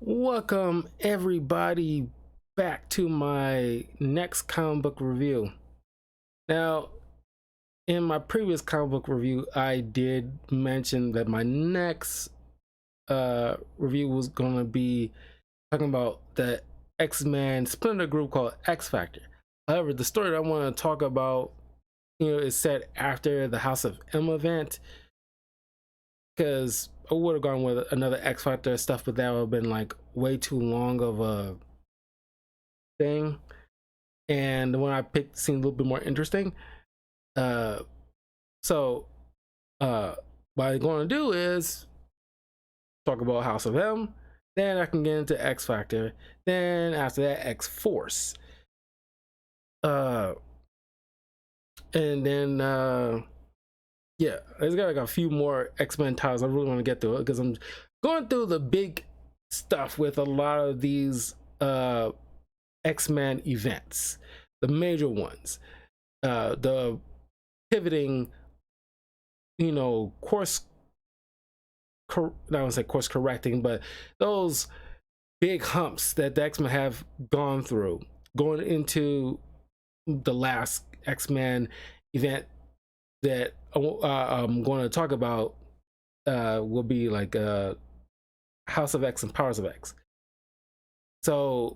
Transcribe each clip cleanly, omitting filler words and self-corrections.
Welcome everybody back to my next comic book review. Now, in my previous comic book review, I did mention that my next review was going to be talking about the X-Men splinter group called X Factor. However, the story that I want to talk about, is set after the House of M event, because I would have gone with another X Factor stuff, but that would have been like way too long of a thing. And the one I picked seemed a little bit more interesting. Uh, so what I'm going to do is talk about House of M, then I can get into X Factor, then after that X Force, and then yeah, there's got like a few more X-Men titles I really want to get through it because I'm going through the big stuff with a lot of these X-Men events, the major ones, the pivoting, course, I don't say course correcting, but those big humps that the X-Men have gone through going into the last X-Men event that I'm going to talk about will be like House of X and Powers of X. So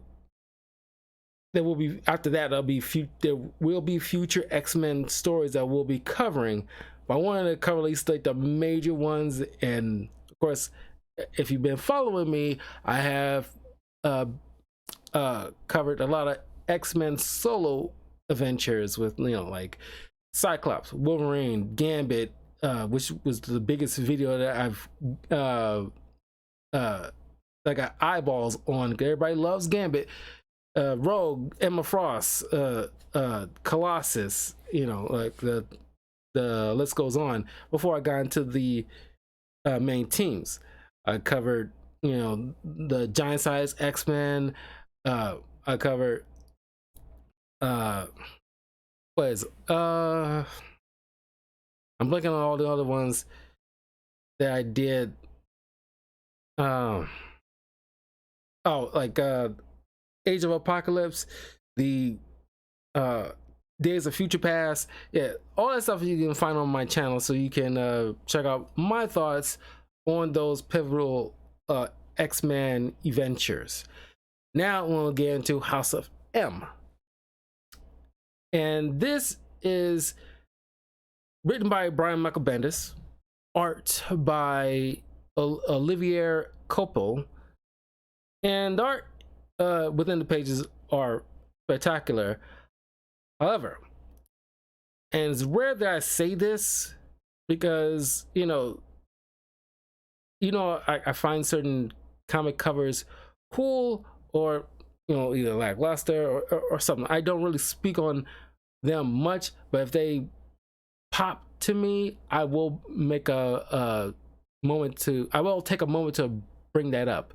there will be, after that, there will be future X-Men stories that we'll be covering. But I wanted to cover at least like the major ones, and of course, if you've been following me, I have covered a lot of X-Men solo adventures with like Cyclops, Wolverine, Gambit, which was the biggest video that I've that got eyeballs on. Everybody loves Gambit. Rogue, Emma Frost, Colossus, like the list goes on. Before I got into the main teams, I covered the giant size X-Men. I covered what is I'm blanking on all the other ones that I did. Like Age of Apocalypse, the Days of Future Past, yeah, all that stuff you can find on my channel, so you can check out my thoughts on those pivotal X-Men adventures. Now we'll get into House of M, and this is written by Brian Michael Bendis, art by Olivier Coppel, and the art within the pages are spectacular. However, and it's rare that I say this because I find certain comic covers cool, or either lackluster or something. I don't really speak on them much, but if they pop to me, I will make I will take a moment to bring that up.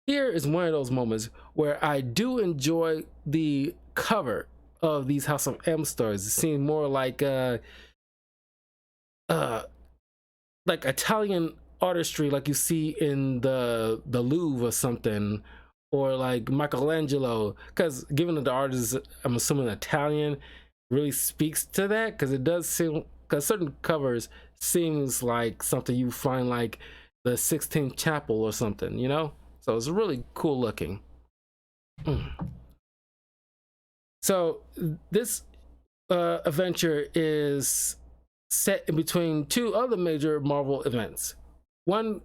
Here is one of those moments where I do enjoy the cover of these House of M stories. It seems more like Italian artistry, like you see in the Louvre or something, or like Michelangelo. Because given that the artist is, I'm assuming, Italian, really speaks to that, because it does seem, because certain covers seems like something you find like the Sixteenth Chapel or something, so it's really cool looking. So this adventure is set in between two other major Marvel events. One,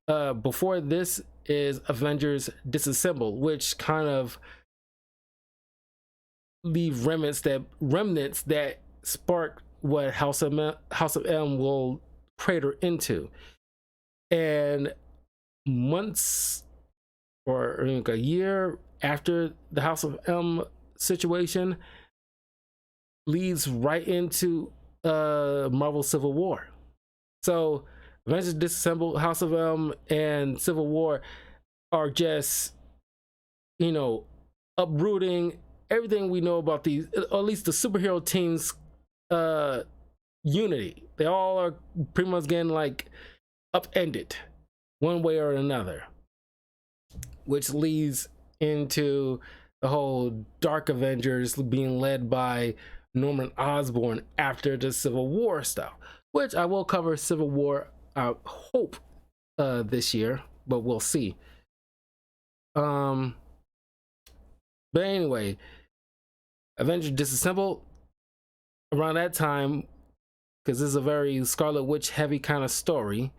before this, is Avengers Disassemble, which kind of leave remnants that spark what House of M will crater into. And months or like a year after the House of M situation, leads right into Marvel Civil War. So Avengers Disassemble, House of M, and Civil War are just uprooting everything we know about these, or at least the superhero teams unity. They all are pretty much getting like upended one way or another. which leads into the whole Dark Avengers being led by Norman Osborn after the Civil War stuff, which I will cover Civil War, I hope, this year, but we'll see. But anyway, Avengers Disassembled around that time, because this is a very Scarlet Witch heavy kind of story.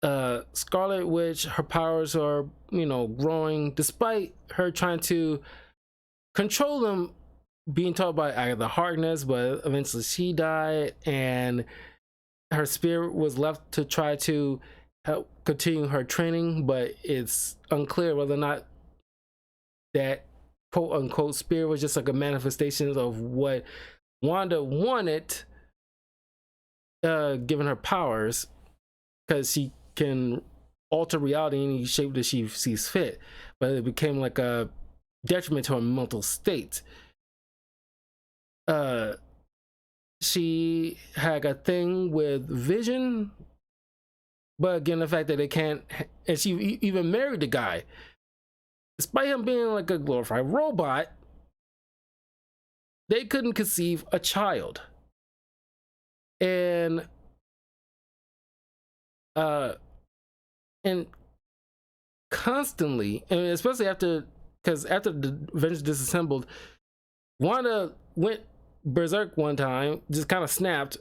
Scarlet Witch, her powers are, growing despite her trying to control them, being taught by Agatha Harkness, but eventually she died and her spirit was left to try to help continue her training, but it's unclear whether or not that quote unquote spirit was just like a manifestation of what Wanda wanted, given her powers, because she can alter reality in any shape that she sees fit, but it became like a detriment to her mental state. She had a thing with Vision, but again, the fact that they can't, and she even married the guy, despite him being like a glorified robot, they couldn't conceive a child. And constantly, and especially because after the Avengers Disassembled, Wanda went berserk one time, just kind of snapped,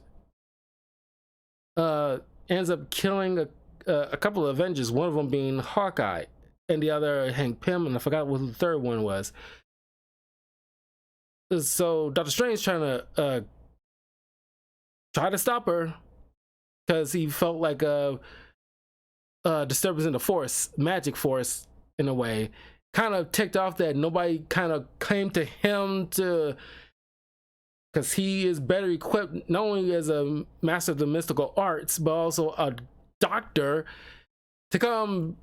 ends up killing a couple of Avengers, one of them being Hawkeye and the other Hank Pym, and I forgot what the third one was. So Doctor Strange trying to try to stop her, because he felt like a disturbance in the force, magic force in a way, kind of ticked off that nobody kind of came to him to, because he is better equipped not only as a master of the mystical arts but also a doctor, to come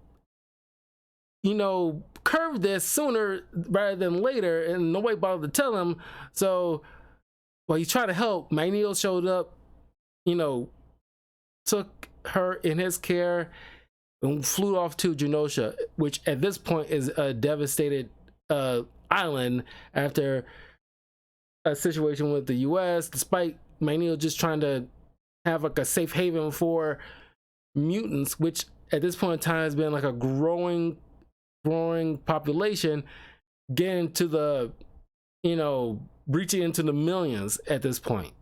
curve this sooner rather than later, and nobody bothered to tell him. So while he's trying to help, Magneto showed up, took her in his care and flew off to Genosha, which at this point is a devastated island after a situation with the US, despite Magneto just trying to have like a safe haven for mutants, which at this point in time has been like a growing population, getting to the, reaching into the millions at this point,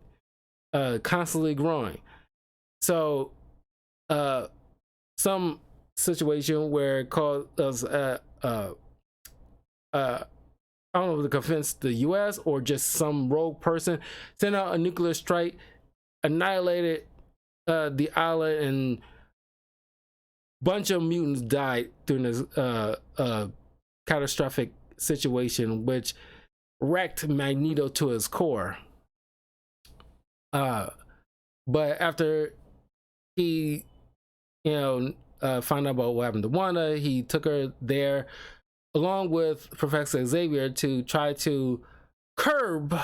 constantly growing. So some situation where it caused I don't know if to convince the US or just some rogue person, sent out a nuclear strike, annihilated the island, and bunch of mutants died during this catastrophic situation, which wrecked Magneto to his core. But after he, found out about what happened to Wanda, he took her there along with Professor Xavier to try to curb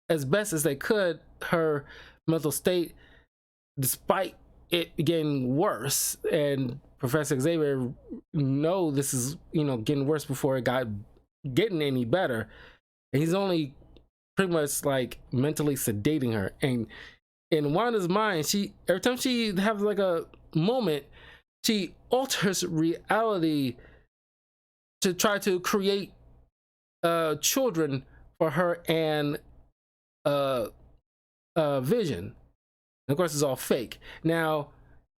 as best as they could her mental state, despite it getting worse. And Professor Xavier this is getting worse before it got getting any better, and he's only pretty much like mentally sedating her. And in Wanda's mind, every time she has like a moment, she alters reality to try to create children for her and Vision. And of course, it's all fake. Now,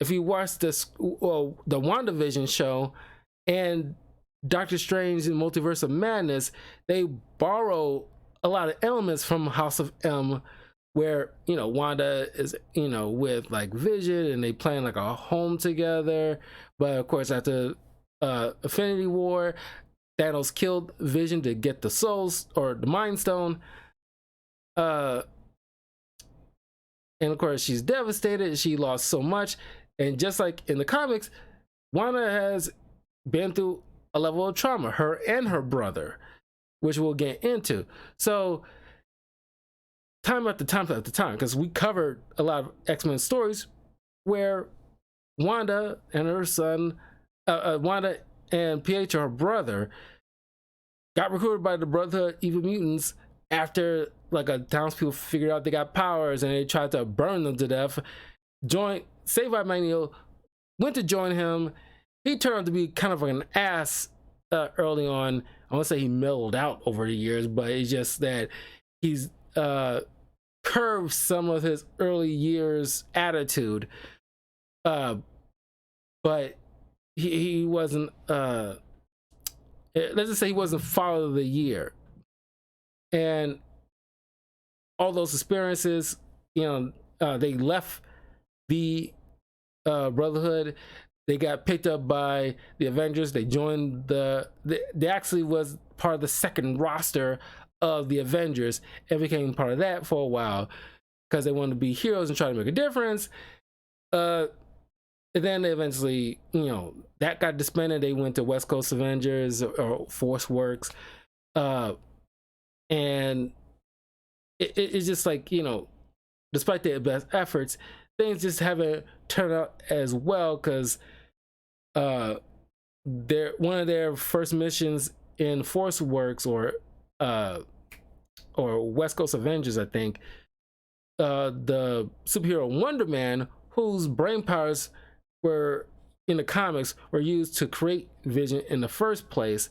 if you watch the WandaVision show and Doctor Strange and Multiverse of Madness, they borrow a lot of elements from House of M, where Wanda is with like Vision, and they plan like a home together. But of course, after Infinity War, Thanos killed Vision to get the souls or the Mind Stone. And of course, she's devastated. She lost so much. And just like in the comics, Wanda has been through a level of trauma, her and her brother, which we'll get into. So time after time after time, because we covered a lot of X-Men stories where Wanda and her son, Wanda and Pietro, her brother, got recruited by the Brotherhood Evil Mutants after like a townspeople figured out they got powers and they tried to burn them to death. Joined, saved by Magneto, went to join him. He turned out to be kind of like an ass early on. I won't say he mellowed out over the years, but it's just that he's curved some of his early years attitude. But he wasn't let's just say he wasn't Father of the Year. And all those experiences, they left the Brotherhood. They got picked up by the Avengers. They joined they actually was part of the second roster of the Avengers and became part of that for a while because they wanted to be heroes and try to make a difference. And then they eventually, that got disbanded. They went to West Coast Avengers or Force Works. And it's just like, despite their best efforts, things just haven't turned out as well because one of their first missions in Force Works or West Coast Avengers, I think, the superhero Wonder Man, whose brain powers were in the comics were used to create Vision in the first place,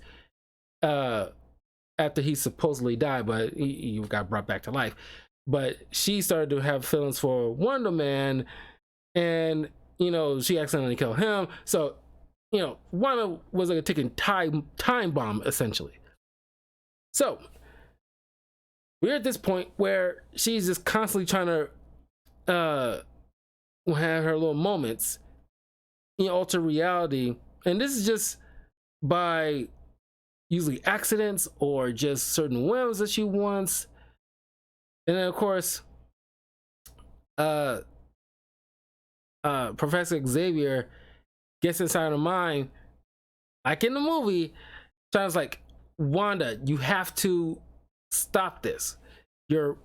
after he supposedly died, but he got brought back to life. But she started to have feelings for Wonder Man, and she accidentally killed him. So Wanda was like a ticking time bomb essentially. So we're at this point where she's just constantly trying to have her little moments, alter reality, and this is just by usually accidents or just certain whims that she wants. And then of course Professor Xavier gets inside her mind, like in the movie. Sounds like, Wanda, you have to stop this. You're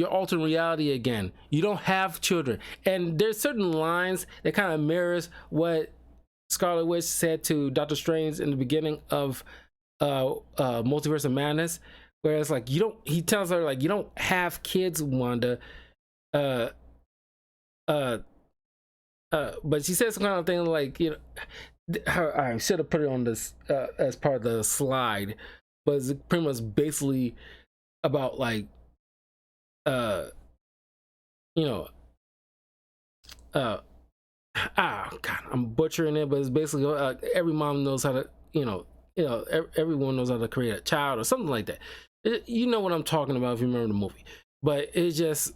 altering reality again. You don't have children. And there's certain lines that kind of mirrors what Scarlet Witch said to Doctor Strange in the beginning of Multiverse of Madness, where it's like, he tells her, like, you don't have kids, Wanda. But she says some kind of thing like, I should have put it on this as part of the slide, but it's pretty much basically about like, God, I'm butchering it, but it's basically every mom knows how to, everyone knows how to create a child or something like that. You know what I'm talking about if you remember the movie. But it's just,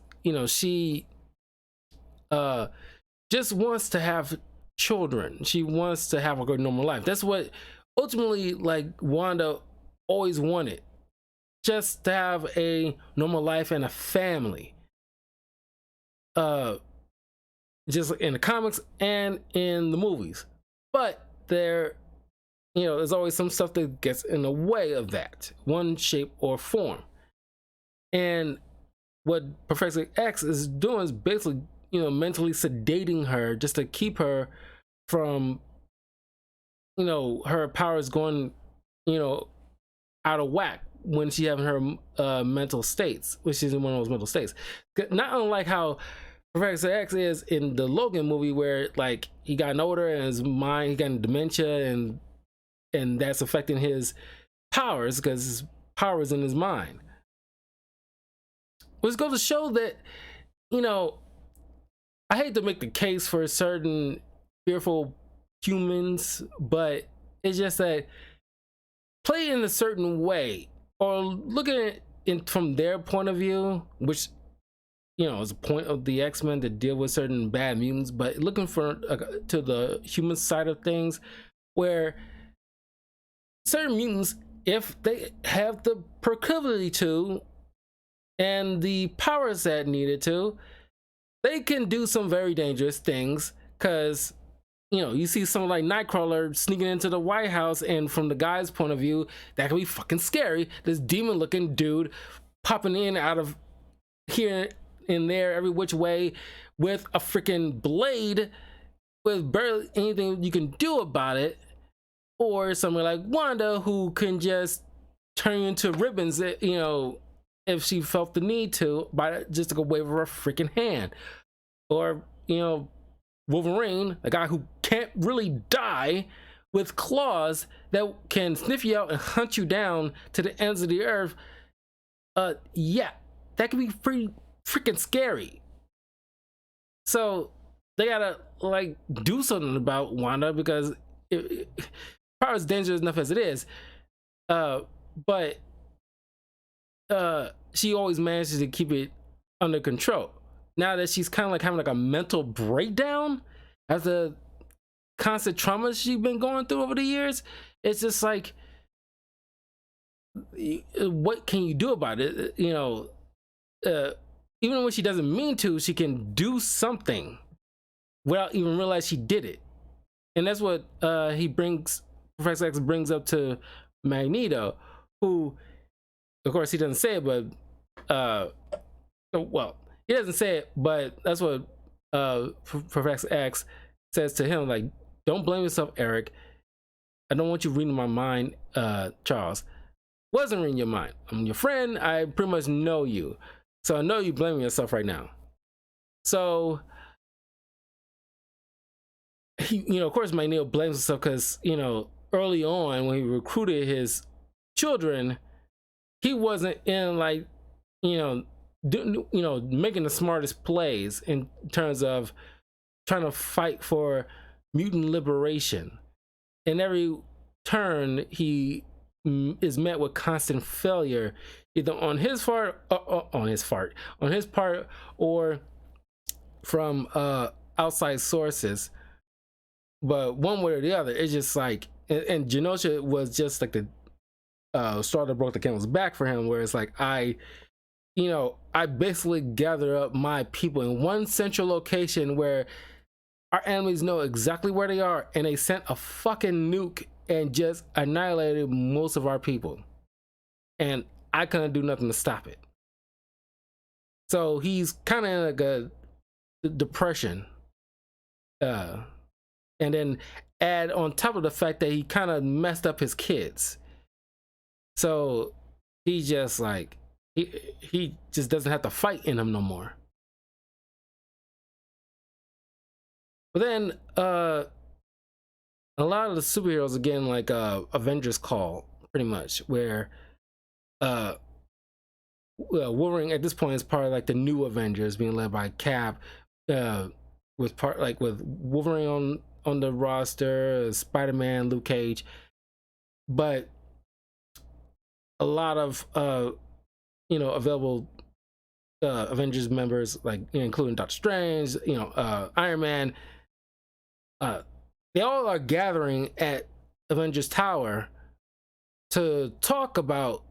she just wants to have children. She wants to have a good normal life. That's what ultimately, like, Wanda always wanted, just to have a normal life and a family. Just in the comics and in the movies. But there's always some stuff that gets in the way of that, one shape or form. And what Professor X is doing is basically, mentally sedating her just to keep her from, her powers going, out of whack when she having her mental states, which is in one of those mental states. Not unlike how Professor X is in the Logan movie, where like he got older and his mind, he got dementia, and that's affecting his powers because his power is in his mind. Which goes to show that, I hate to make the case for certain fearful humans, but it's just that play in a certain way or look at it from their point of view, which is a point of the X-Men to deal with certain bad mutants, but looking for to the human side of things, where certain mutants, if they have the proclivity to and the powers that needed to, they can do some very dangerous things. Because you see someone like Nightcrawler sneaking into the White House, and from the guy's point of view, that can be fucking scary. This demon looking dude popping in out of here and there every which way with a freaking blade with barely anything you can do about it. or someone like Wanda who can just turn you into ribbons, you know, if she felt the need to, by just a wave of her freaking hand. Or, you know, Wolverine, a guy who can't really die, with claws that can sniff you out and hunt you down to the ends of the earth. Yeah, that can be pretty freaking scary. So they gotta like do something about Wanda, because probably as dangerous enough as it is, but she always manages to keep it under control. Now that she's kind of like having like a mental breakdown as the constant trauma she's been going through over the years, it's just like, what can you do about it? You know, even when she doesn't mean to, she can do something without even realize she did it. And that's what Professor X brings up to Magneto, who, of course, he doesn't say it, but well, he doesn't say it, but that's what Professor X says to him, like, don't blame yourself, Eric. I don't want you reading my mind, Charles. Wasn't reading your mind. I'm your friend. I pretty much know you. So I know you blaming yourself right now. So, you know, of course, Magneto blames himself because, you know, early on when he recruited his children, he wasn't in like, making the smartest plays in terms of trying to fight for mutant liberation. In every turn, he is met with constant failure, either on his part, or from outside sources. But one way or the other, it's just like, and Genosha was just like the straw that broke the camel's back for him, where it's like, I basically gather up my people in one central location where our enemies know exactly where they are, and they sent a fucking nuke and just annihilated most of our people, and I couldn't do nothing to stop it. So he's kind of in like a depression, and then add on top of the fact that he kind of messed up his kids, so he just like he just doesn't have to fight in him no more. But then a lot of the superheroes, again, like Avengers Call, pretty much, where Wolverine at this point is part of like the new Avengers, being led by Cap, with Wolverine on the roster, Spider-Man, Luke Cage, but a lot of available Avengers members, like, including Doctor Strange, Iron Man. They all are gathering at Avengers Tower to talk about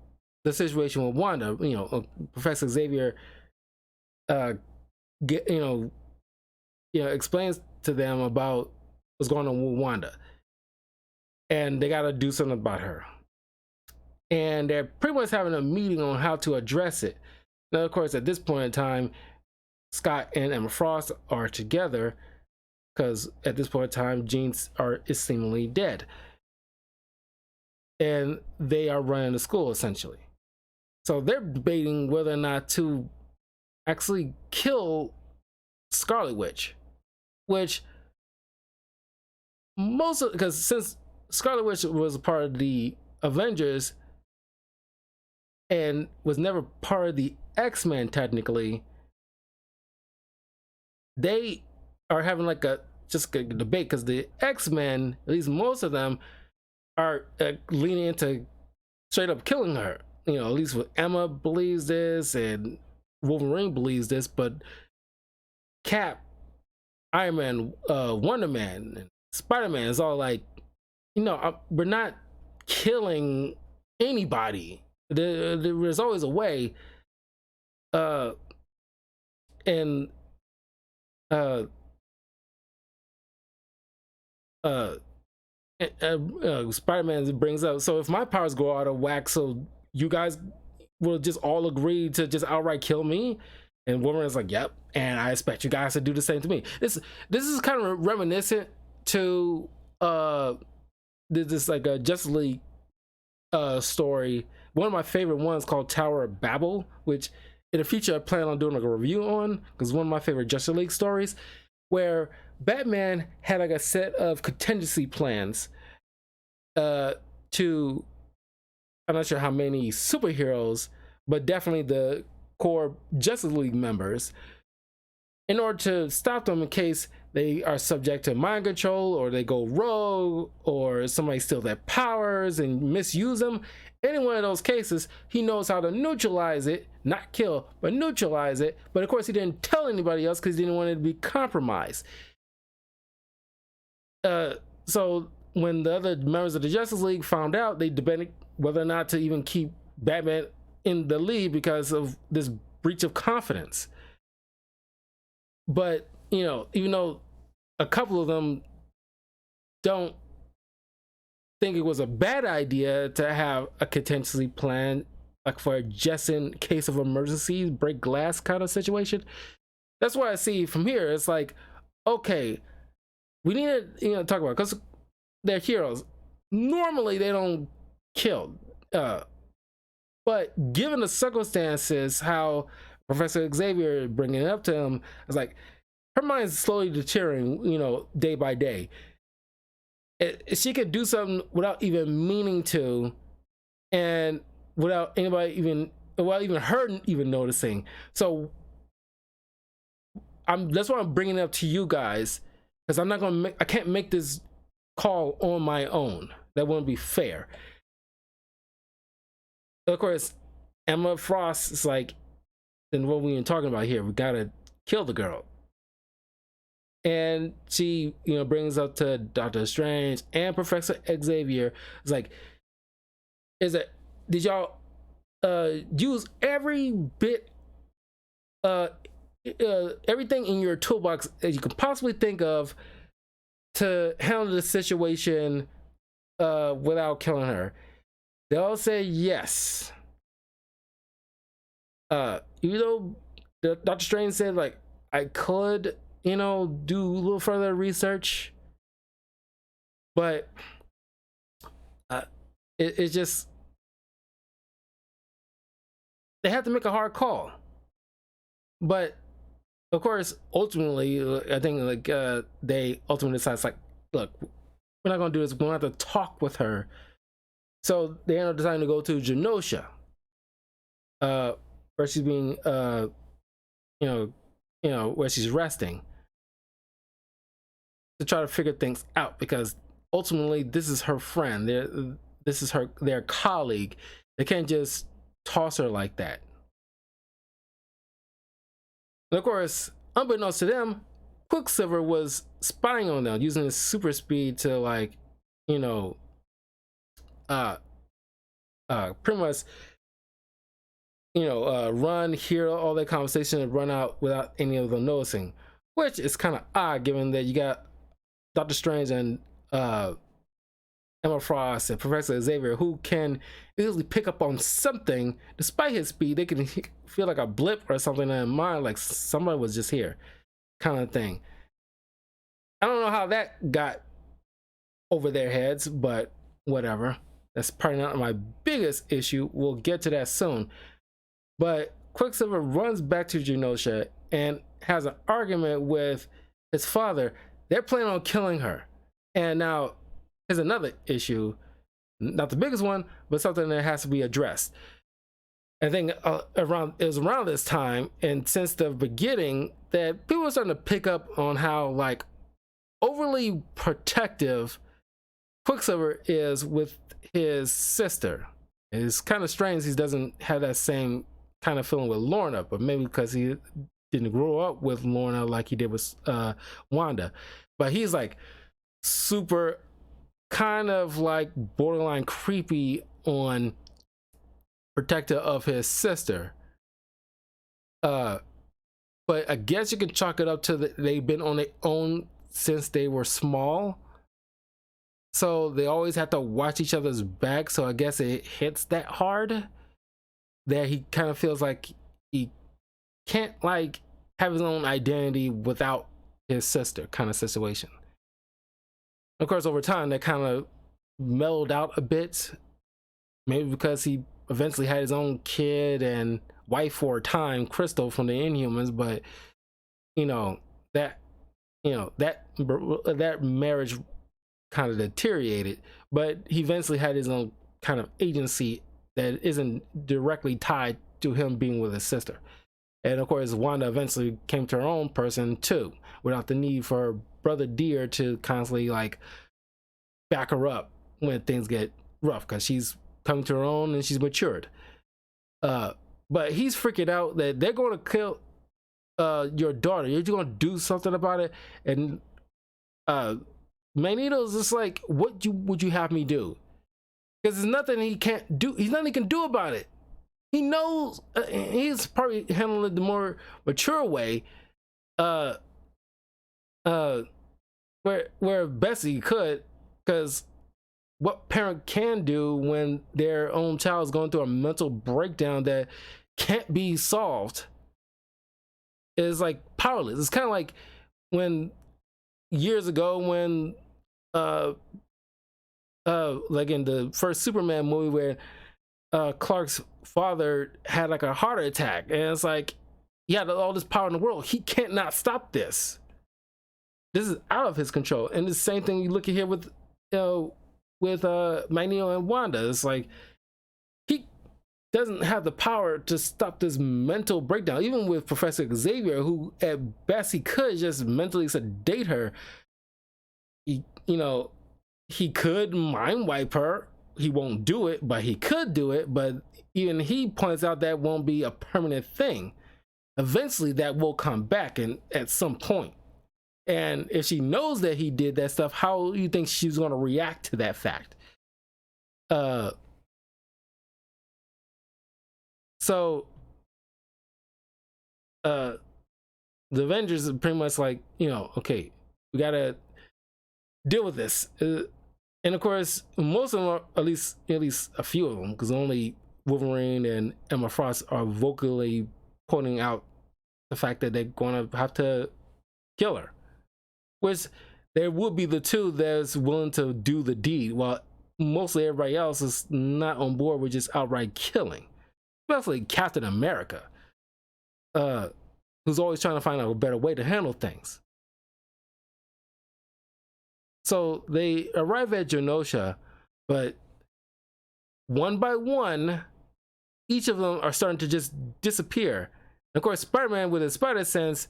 the situation with Wanda. Professor Xavier, explains to them about what's going on with Wanda, and they got to do something about her. And they're pretty much having a meeting on how to address it. Now, of course, at this point in time, Scott and Emma Frost are together, because at this point in time, Jean is seemingly dead, and they are running the school essentially. So they're debating whether or not to actually kill Scarlet Witch, which because since Scarlet Witch was a part of the Avengers and was never part of the X-Men technically, they are having like a debate, because the X-Men, at least most of them, are leaning into straight up killing her. At least with Emma believes this, and Wolverine believes this, but Cap, Iron Man, Wonder Man, and Spider-Man is all like, we're not killing anybody. There's always a way. Spider-Man brings up, so if my powers go out of whack, so you guys will just all agree to just outright kill me? And Wolverine's like, yep, and I expect you guys to do the same to me. This is kind of reminiscent to did this like a Justice League story. One of my favorite ones called Tower of Babel, which in the future I plan on doing like a review on, because one of my favorite Justice League stories, where Batman had like a set of contingency plans to, I'm not sure how many superheroes, but definitely the core Justice League members, in order to stop them in case they are subject to mind control, or they go rogue, or somebody steals their powers and misuse them. Any one of those cases, he knows how to neutralize it, not kill, but neutralize it. But of course, he didn't tell anybody else because he didn't want it to be compromised. So when the other members of the Justice League found out, they debated whether or not to even keep Batman in the lead because of this breach of confidence. But, you know, even though a couple of them don't think it was a bad idea to have a contingency plan, like for just in case of emergencies, break glass kind of situation. That's why I see from here, it's like, okay, we need to, you know, talk about, because they're heroes. Normally they don't kill. But given the circumstances, how Professor Xavier bringing it up to him, it's like her mind's slowly deteriorating, you know, day by day. She could do something without even meaning to, and without anybody even, without even her even noticing. So that's why I'm bringing it up to you guys, because I'm not gonna I can't make this call on my own. That wouldn't be fair. Of course, Emma Frost is like, then what we been talking about here? We gotta kill the girl. And she, you know, brings up to Doctor Strange and Professor Xavier. It's like, did y'all use every bit, everything in your toolbox that you could possibly think of to handle the situation without killing her? They all say yes. Even though Doctor Strange said, like, I could, you know, do a little further research, but it's just, they have to make a hard call. But of course, ultimately, I think like they ultimately decide, like, look, we're not gonna do this. We're gonna have to talk with her. So they end up deciding to go to Genosha, where she's being, you know, where she's resting, to try to figure things out, because ultimately this is her friend. This is their colleague. They can't just toss her like that. And of course, unbeknownst to them, Quicksilver was spying on them, using his super speed to, like, you know, pretty much, you know, run, hear all that conversation, and run out without any of them noticing, which is kind of odd given that you got Doctor Strange and Emma Frost and Professor Xavier, who can easily pick up on something. Despite his speed, they can feel like a blip or something in their mind, like somebody was just here, kind of thing. I don't know how that got over their heads, but whatever. That's probably not my biggest issue. We'll get to that soon. But Quicksilver runs back to Genosha and has an argument with his father. They're planning on killing her. And now here's another issue, not the biggest one, but something that has to be addressed. I think it was around this time, and since the beginning, that people are starting to pick up on how, like, overly protective Quicksilver is with his sister. It's kind of strange he doesn't have that same kind of feeling with Lorna, but maybe because he didn't grow up with Lorna like he did with Wanda. But he's like super kind of like borderline creepy on protector of his sister. But I guess you can chalk it up to they've been on their own since they were small. So they always have to watch each other's back. So I guess it hits that hard that he kind of feels like he can't, like, have his own identity without his sister, kind of situation. Of course, over time, that kind of mellowed out a bit, maybe because he eventually had his own kid and wife for a time, Crystal from the Inhumans. But you know that that marriage kind of deteriorated, but he eventually had his own kind of agency that isn't directly tied to him being with his sister. And of course, Wanda eventually came to her own person too, without the need for her brother Deer to constantly like back her up when things get rough, because she's coming to her own and she's matured. But he's freaking out that they're going to kill your daughter. You're going to do something about it. And Magneto's just like, what would you have me do? Because there's nothing he can't do. He's nothing he can do about it. He knows he's probably handling it the more mature way, where Bessie could, because what parent can do when their own child is going through a mental breakdown that can't be solved is like powerless. It's kind of like when years ago when like in the first Superman movie where Clark's father had like a heart attack, and it's like he had all this power in the world, he can't not stop this. This is out of his control. And the same thing you look at here with Magneto and Wanda. It's like he doesn't have the power to stop this mental breakdown. Even with Professor Xavier, who at best he could just mentally sedate her, he could mind wipe her. He won't do it, but he could do it. But even he points out that won't be a permanent thing. Eventually that will come back, and at some point. And if she knows that he did that stuff, how do you think she's going to react to that fact? So the Avengers are pretty much like, okay, we got to deal with this. And of course, most of them are, at least a few of them, because only Wolverine and Emma Frost are vocally pointing out the fact that they're going to have to kill her. Which there would be the two that's willing to do the deed, while mostly everybody else is not on board with just outright killing. Especially Captain America, who's always trying to find out a better way to handle things. So they arrive at Genosha, but one by one, each of them are starting to just disappear. And of course, Spider-Man with his spider sense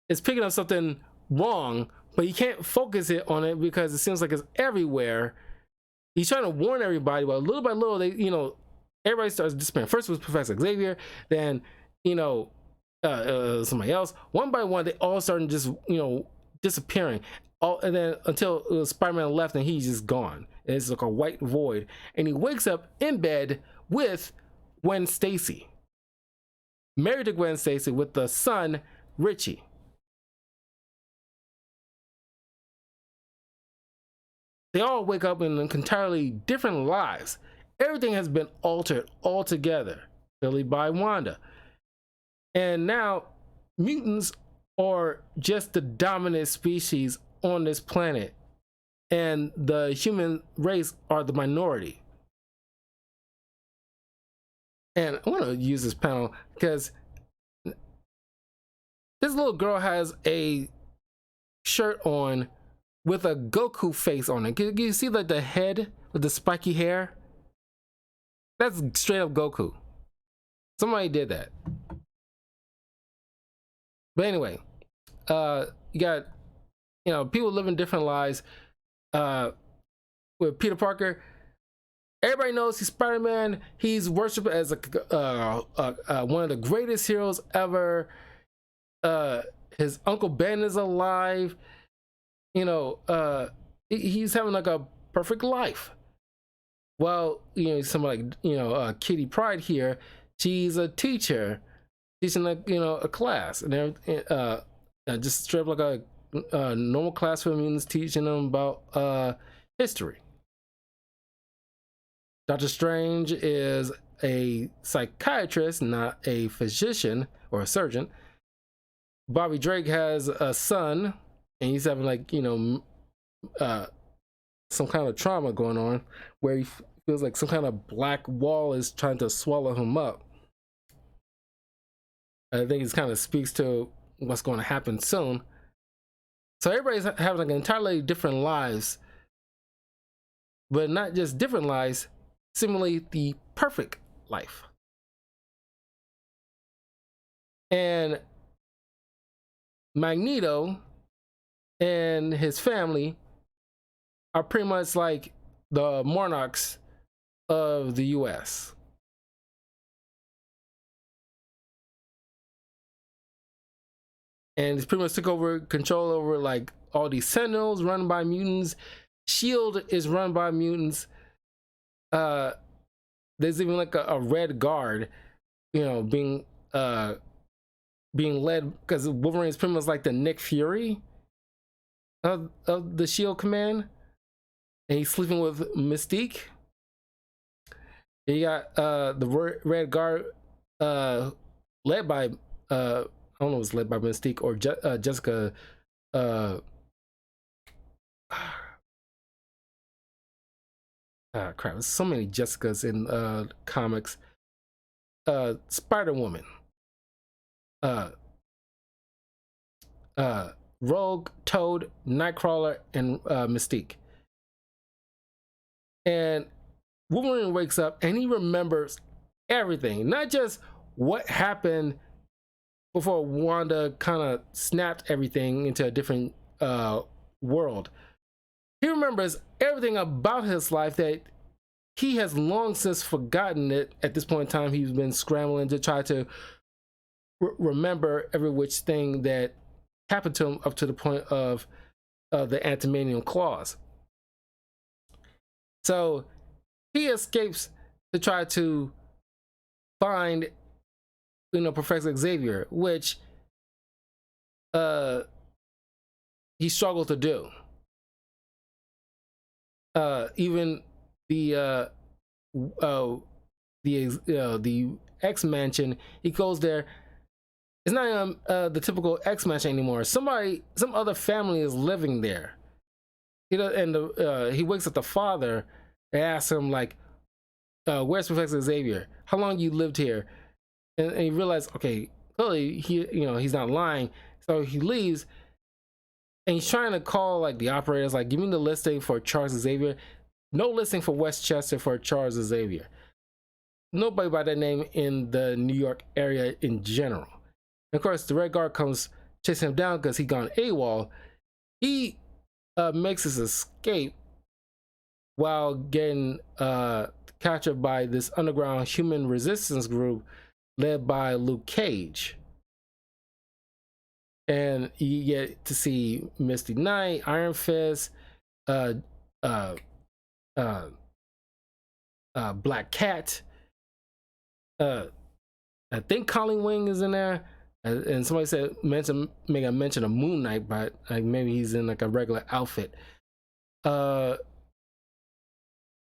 is picking up something wrong, but he can't focus it on it because it seems like it's everywhere. He's trying to warn everybody, but little by little, everybody starts disappearing. First was Professor Xavier, then somebody else. One by one, they all started just disappearing. And then until Spider-Man left and he's just gone. And it's like a white void. And he wakes up in bed with Gwen Stacy, married to Gwen Stacy, with the son Richie. They all wake up in entirely different lives. Everything has been altered altogether, really, by Wanda. And now mutants are just the dominant species on this planet, and the human race are the minority. And I want to use this panel because this little girl has a shirt on with a Goku face on it. Can you see like the head with the spiky hair? That's straight up Goku. Somebody did that. But anyway, you got people living different lives. With Peter Parker, everybody knows he's Spider-Man. He's worshipped as one of the greatest heroes ever. His Uncle Ben is alive. He's having like a perfect life. Well, somebody like Kitty Pryde here, she's a teacher teaching a class, and just straight up like a normal class for mutants, teaching them about history. Doctor Strange is a psychiatrist, not a physician or a surgeon. Bobby Drake has a son, and he's having like some kind of trauma going on, where he feels like some kind of black wall is trying to swallow him up. I think it kind of speaks to what's going to happen soon. So everybody's having like entirely different lives, but not just different lives, seemingly the perfect life. And Magneto and his family are pretty much like the monarchs of the US. And it's pretty much took over control over like all these Sentinels run by mutants. Shield is run by mutants. There's even like a Red Guard, being led, because Wolverine is pretty much like the Nick Fury of the Shield command, and he's sleeping with Mystique. And you got the Red Guard led by I don't know if it's led by Mystique or Jessica. Crap, there's so many Jessicas in comics. Spider-Woman, Rogue, Toad, Nightcrawler, and Mystique. And Wolverine wakes up and he remembers everything, not just what happened before Wanda kind of snapped everything into a different world. He remembers everything about his life that he has long since forgotten it. At this point in time, he's been scrambling to try to remember every which thing that happened to him up to the point of the Antimanium claws. So he escapes to try to find Professor Xavier, which he struggled to do. Even the X Mansion, he goes there. It's not the typical X Mansion anymore. Some other family is living there. And he wakes up the father and asks him like, "Where's Professor Xavier? How long you lived here?" And he realized, okay, clearly he's not lying. So he leaves, and he's trying to call like the operators, like, give me the listing for Charles Xavier. No listing for Westchester for Charles Xavier. Nobody by that name in the New York area in general. And of course, the Red Guard comes chasing him down because he gone AWOL. He makes his escape while getting captured by this underground human resistance group led by Luke Cage. And you get to see Misty Knight, Iron Fist, Black Cat. I think Colleen Wing is in there, and somebody said make a mention of Moon Knight, but like maybe he's in like a regular outfit.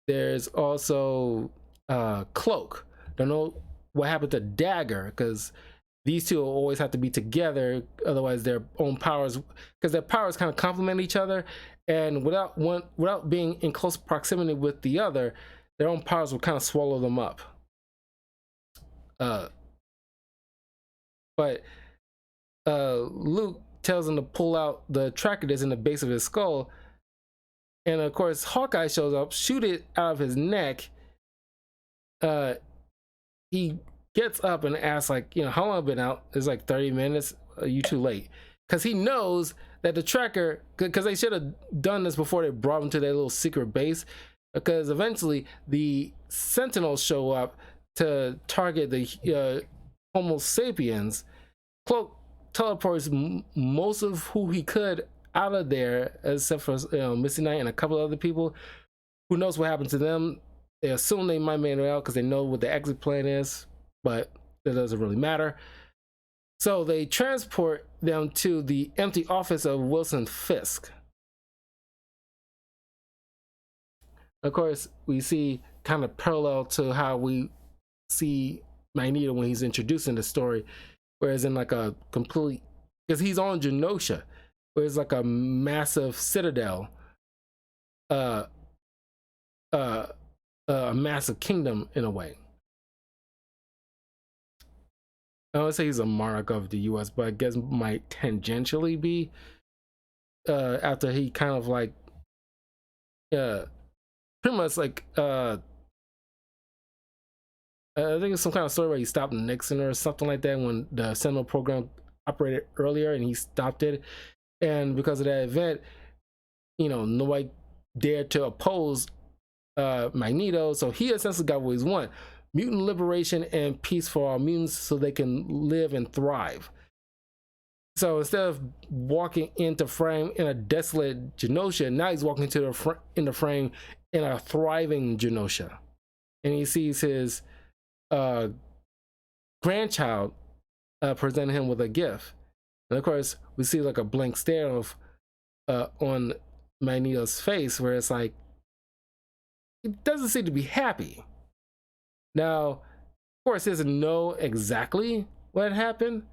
There's also Cloak. Don't know what happened to Dagger, because these two will always have to be together, otherwise their own powers, because their powers kind of complement each other, and without being in close proximity with the other, their own powers will kind of swallow them up. But Luke tells him to pull out the tracker that's in the base of his skull, and of course Hawkeye shows up, shoot it out of his neck. He gets up and asks, like, how long have I been out? It's like 30 minutes. Are you too late? Because he knows that the tracker, because they should have done this before they brought him to their little secret base, because eventually the Sentinels show up to target the Homo sapiens. Cloak teleports most of who he could out of there, except for Misty Knight and a couple of other people. Who knows what happened to them? They assume they might make it out because they know what the exit plan is, but it doesn't really matter. So they transport them to the empty office of Wilson Fisk. Of course, we see kind of parallel to how we see Magneto when he's introducing the story, whereas in like a complete, because he's on Genosha, where it's like a massive citadel a massive kingdom in a way. I don't say he's a monarch of the U.S., but I guess might tangentially be after he kind of like pretty much like I think it's some kind of story where he stopped Nixon or something like that when the Sentinel program operated earlier, and he stopped it. And because of that event, nobody dared to oppose Magneto, so he essentially got what he's want: mutant liberation and peace for all mutants, so they can live and thrive. So instead of walking into frame in a desolate Genosha, now he's walking into the frame in a thriving Genosha, and he sees his grandchild presenting him with a gift, and of course we see like a blank stare of on Magneto's face, where it's like he doesn't seem to be happy. Now, of course, he doesn't know exactly what happened,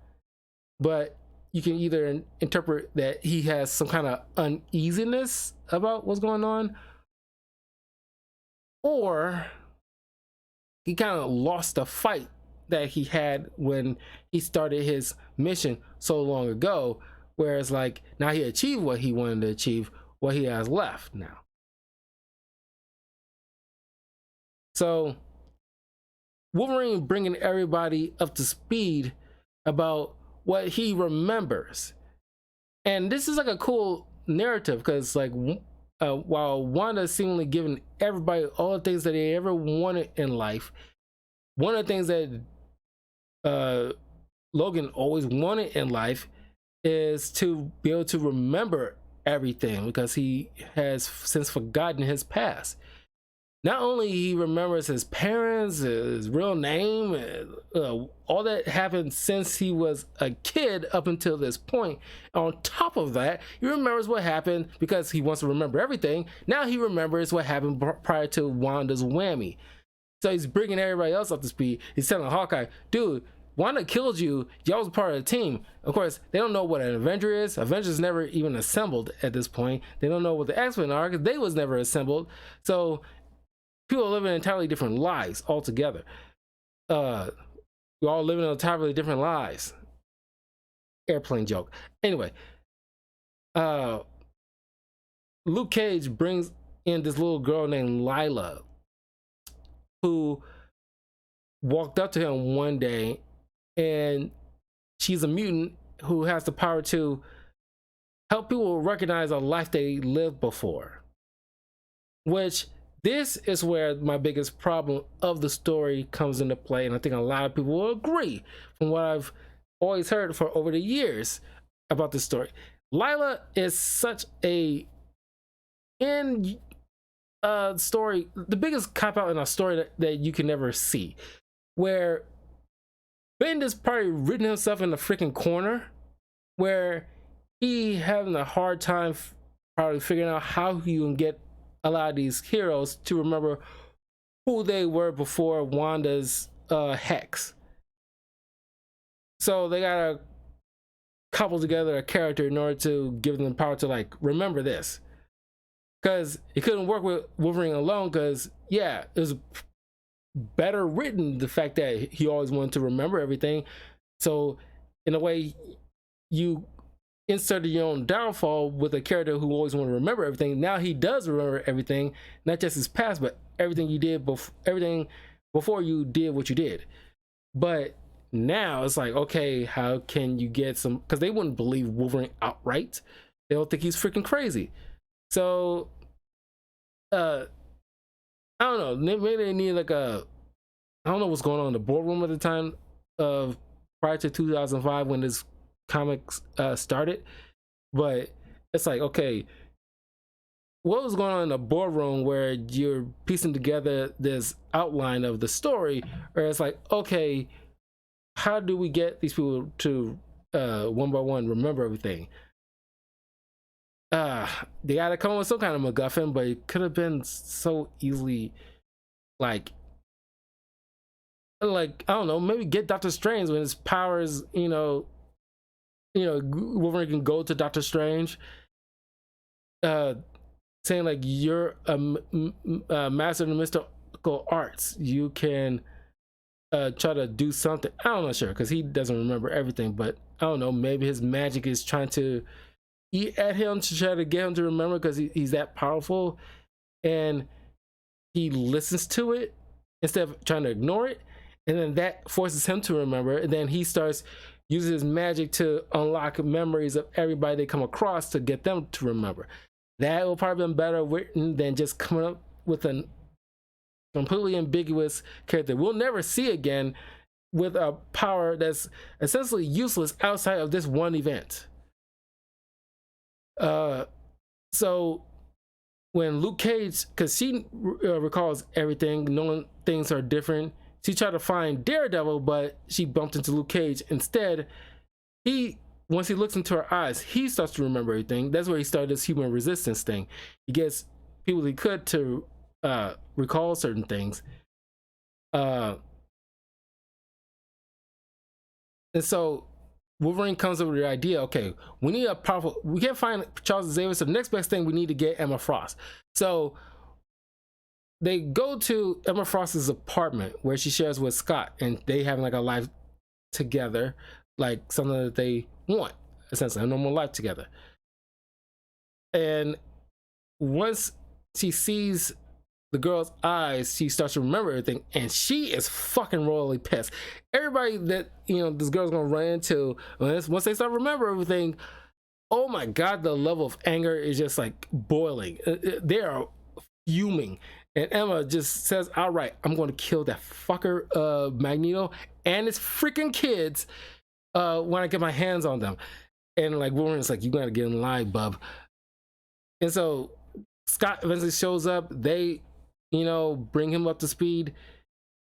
but you can either interpret that he has some kind of uneasiness about what's going on, or he kind of lost the fight that he had when he started his mission so long ago, whereas like now he achieved what he wanted to achieve. What he has left now. So Wolverine bringing everybody up to speed about what he remembers, and this is like a cool narrative because like while Wanda seemingly giving everybody all the things that they ever wanted in life, one of the things that Logan always wanted in life is to be able to remember everything, because he has since forgotten his past. Not only he remembers his parents, his real name, all that happened since he was a kid up until this point. On top of that, he remembers what happened because he wants to remember everything. Now he remembers what happened prior to Wanda's whammy. So he's bringing everybody else up to speed. He's telling Hawkeye, dude, Wanda killed you. Y'all was part of the team. Of course, they don't know what an Avenger is. Avengers never even assembled at this point. They don't know what the X-Men are because they was never assembled. So people are living entirely different lives altogether. We're all living entirely different lives. Airplane joke. Anyway, Luke Cage brings in this little girl named Lila, who walked up to him one day, and she's a mutant who has the power to help people recognize a life they lived before. Which, this is where my biggest problem of the story comes into play, and I think a lot of people will agree from what I've always heard for over the years about this story. Lila is such a story, the biggest cop out in a story that you can never see, where Bendis probably written himself in the freaking corner, where he having a hard time probably figuring out how he can get a lot of these heroes to remember who they were before Wanda's hex. So they gotta couple together a character in order to give them the power to like remember this, because it couldn't work with Wolverine alone, because yeah, it was better written, the fact that he always wanted to remember everything. So in a way, you inserted your own downfall with a character who always wanted to remember everything. Now he does remember everything, not just his past, but everything you did everything before you did what you did. But now it's like, okay, how can you get some, because they wouldn't believe Wolverine outright. They don't think he's freaking crazy. So I don't know, maybe they need like I don't know what's going on in the boardroom at the time of prior to 2005 when this comics started, but it's like, okay, what was going on in the boardroom where you're piecing together this outline of the story, where it's like, okay, how do we get these people to one by one remember everything? They gotta come up with some kind of MacGuffin, but it could have been so easily like I don't know, maybe get Doctor Strange when his powers, Wolverine can go to Doctor Strange. saying like you're a master in mystical arts. You can try to do something. I don't know, sure, because he doesn't remember everything, but I don't know. Maybe his magic is trying to eat at him to try to get him to remember because he's that powerful, and he listens to it instead of trying to ignore it, and then that forces him to remember. And then he starts using his magic to unlock memories of everybody they come across to get them to remember. That will probably been better written than just coming up with an completely ambiguous character we'll never see again with a power that's essentially useless outside of this one event. So when Luke Cage, because she recalls everything, knowing things are different, she tried to find Daredevil, but she bumped into Luke Cage instead. Once he looks into her eyes, he starts to remember everything. That's where he started this human resistance thing. He gets people he could to recall certain things. And so Wolverine comes up with the idea, okay, we need a powerful, we can't find Charles Xavier, so the next best thing we need to get Emma Frost. So they go to Emma Frost's apartment where she shares with Scott, and they have like a life together, like something that they want, essentially a normal life together. And once she sees the girl's eyes, she starts to remember everything, and she is fucking royally pissed. Everybody that this girl's gonna run into, once they start to remember everything, oh my god, the level of anger is just like boiling. They are fuming, and Emma just says, "All right, I'm going to kill that fucker Magneto and his freaking kids when I get my hands on them." And like Wolverine's like, "You gotta get in line, bub." And so Scott eventually shows up. They bring him up to speed.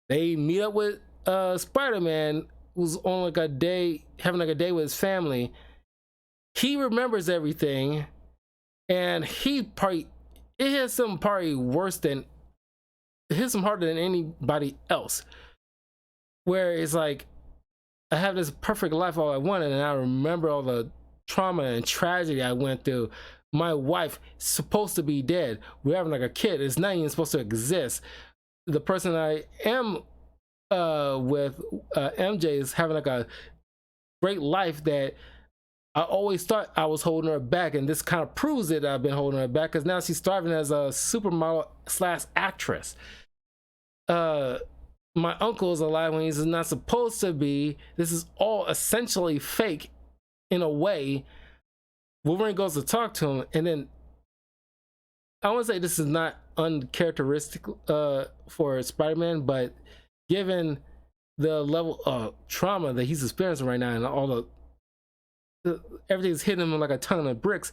They meet up with Spider-Man, who's on like a day, having like a day with his family. He remembers everything, and it hits him probably worse than, it hits him harder than anybody else. Where it's like, I have this perfect life all I wanted, and I remember all the trauma and tragedy I went through. My wife is supposed to be dead. We're having like a kid. It's not even supposed to exist. The person I am with, MJ, is having like a great life that I always thought I was holding her back, and this kind of proves it. I've been holding her back because now she's thriving as a supermodel / actress. My uncle is alive when he's not supposed to be. This is all essentially fake in a way. Wolverine goes to talk to him, and then I want to say this is not uncharacteristic for Spider-Man, but given the level of trauma that he's experiencing right now and all everything's hitting him like a ton of bricks,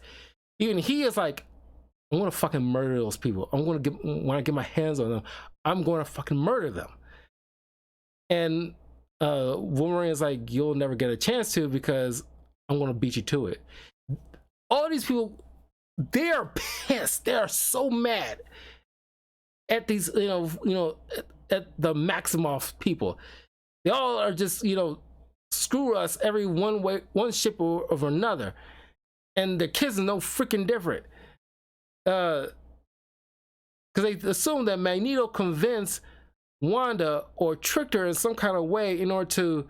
even he is like, I'm gonna fucking murder those people. When I get my hands on them, I'm gonna fucking murder them. And Wolverine is like, you'll never get a chance to, because I'm gonna beat you to it. All these people, they are pissed. They are so mad at these, at the Maximoff people. They all are just, screw us every one ship or another. And the kids are no freaking different. Because they assume that Magneto convinced Wanda or tricked her in some kind of way in order to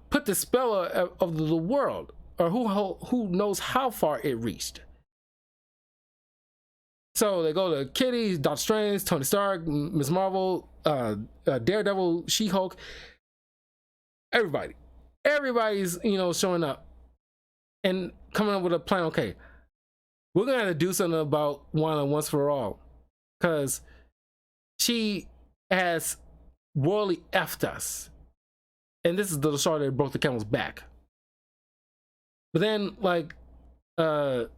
put the spell of the world, or who knows how far it reached. So they go to Kitty, Doctor Strange, Tony Stark, Ms. Marvel, Daredevil, She-Hulk. Everybody's showing up and coming up with a plan. Okay, we're gonna have to do something about Wanda once for all, because she has royally effed us, and this is the straw that broke the camel's back. But then, like, the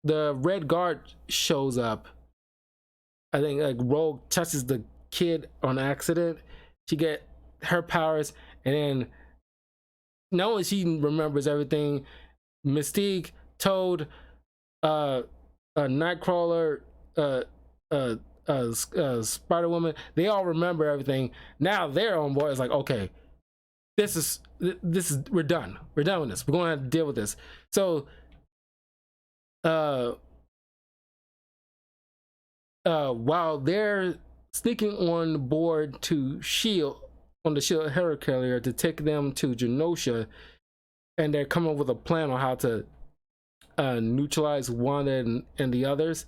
Red Guard shows up. I think like Rogue touches the kid on accident. She get her powers, and then not only she remembers everything, Mystique, Toad, Nightcrawler, Spider-Woman, they all remember everything. Now they're on board. It's like, okay, this is we're done with this. We're going to have to deal with this. So while they're sneaking on board to Shield on the Shield helicarrier to take them to Genosha, and they're coming up with a plan on how to neutralize Wanda and the others.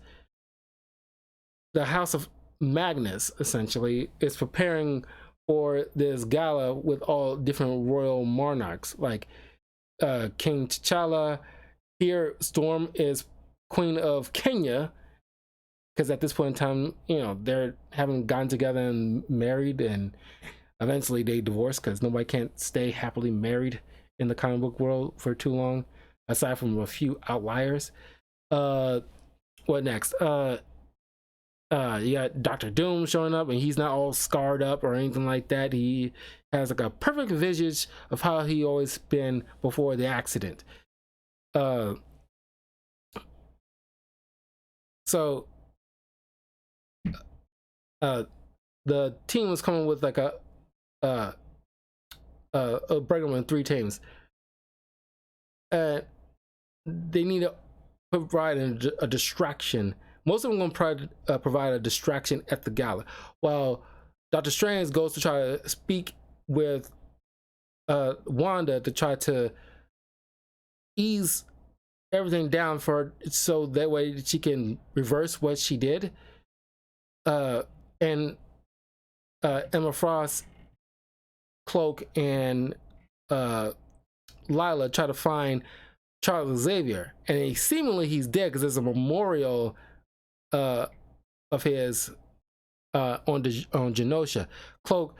The House of Magnus essentially is preparing for this gala with all different royal monarchs, like King T'Challa. Here, Storm is Queen of Kenya, because at this point in time, you know, they're having gotten together and married, and eventually they divorce because nobody can't stay happily married in the comic book world for too long, aside from a few outliers. What next? You got Doctor Doom showing up, and he's not all scarred up or anything like that. He has like a perfect visage of how he always been before the accident. So the team was coming with like a breakdown in 3 teams. They need to provide a distraction. Most of them going to provide a distraction at the gala, while Doctor Strange goes to try to speak with Wanda to try to ease everything down for her, so that way she can reverse what she did. And Emma Frost, Cloak, and Lila try to find Charles Xavier, and he's dead because there's a memorial of his on Genosha. Cloak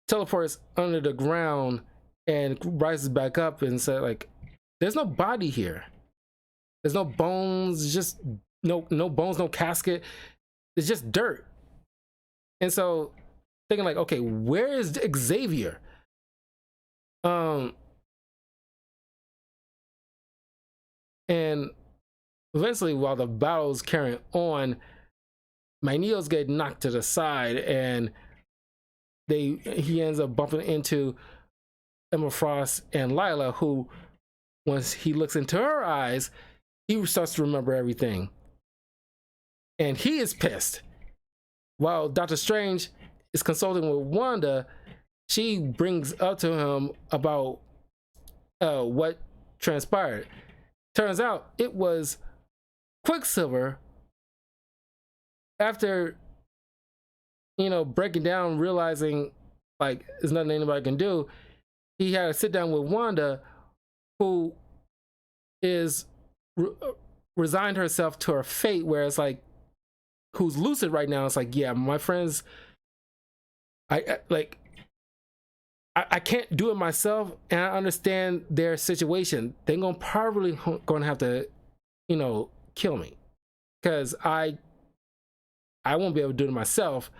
teleports under the ground and rises back up and said, like, there's no body here. There's no bones, just no bones, no casket. It's just dirt. And so thinking like, okay, where is Xavier? And eventually, while the battle's carrying on, Magneto's getting knocked to the side, and he ends up bumping into Emma Frost and Lila, who, once he looks into her eyes, he starts to remember everything. And he is pissed. While Doctor Strange is consulting with Wanda, she brings up to him about what transpired. Turns out it was Quicksilver, after, you know, breaking down, realizing like there's nothing anybody can do, he had to sit down with Wanda, who is resigned herself to her fate, where it's like, who's lucid right now. It's like, yeah, my friends, I can't do it myself, and I understand their situation. They're probably gonna have to, you know, kill me, because I won't be able to do it myself,